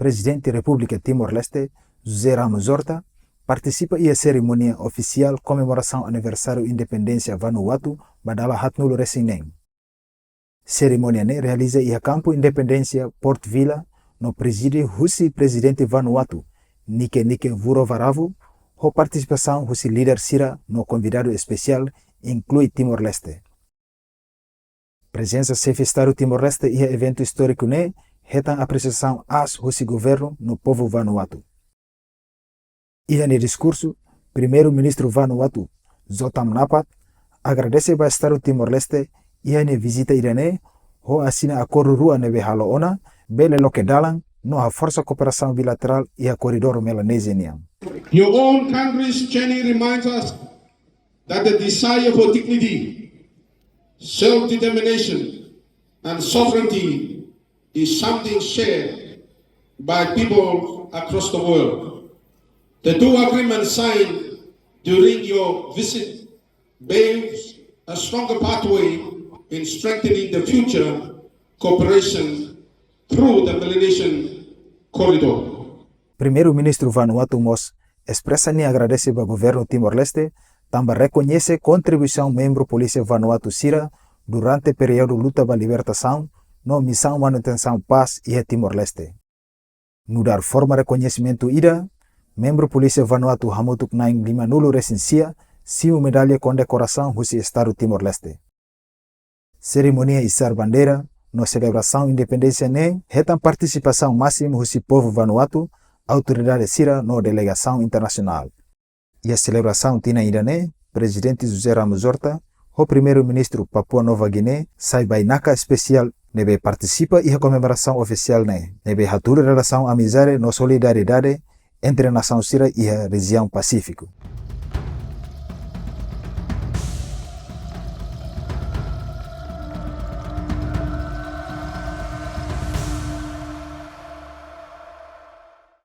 presidente da República Timor-Leste, José Ramos Horta, participa em cerimônia oficial comemoração aniversário independência Vanuatu, badala hatnul resinem. Cerimônia ne realiza em campo Independência Port Vila, no presídio Husi presidente Vanuatu, Nike Vurovaravu, a participação Husi líder Sira no convidado especial inclui Timor-Leste. Presença chefe Estado Timor-Leste e evento histórico ne retam apreciação às Husi governo no povo Vanuatu. E no discurso, primeiro-ministro Vanuatu, Zotam Napat, agradece ao Estado Timor-Leste e a visita irane, ho assina acordo rua nebe haloona, bele loke dalang, no a força cooperação bilateral e a corredor melanesian. Your own country's journey reminds us that the desire for dignity, self-determination, and sovereignty is something shared by people across the world. The two agreements signed during your visit paves a stronger pathway in strengthening the future cooperation through the Melanesian corridor. Primeiro-ministro Vanuatu Mos expressa e agradece ao governo Timor-Leste, também reconhece contribuição membro Polícia Vanuatu Sira durante o período luta pela libertação no missão manutenção paz e Timor-Leste. No dar forma de reconhecimento ida, membro Polícia Vanuatu Hamutuk Naing Lima Nulo recensia sim medalha com decoração do Estado Timor-Leste. Cerimônia Içar Bandeira, na celebração independência ne, retam participação máxima do povo Vanuatu, autoridade Sira na delegação internacional. E a celebração tina irane, presidente José Ramos Horta, o primeiro-ministro Papua Nova Guiné, sai bainaka especial nebe participa e a comemoração oficial ne, nebe hatur relação amizade no solidariedade entre a nação Sira e a região Pacífico.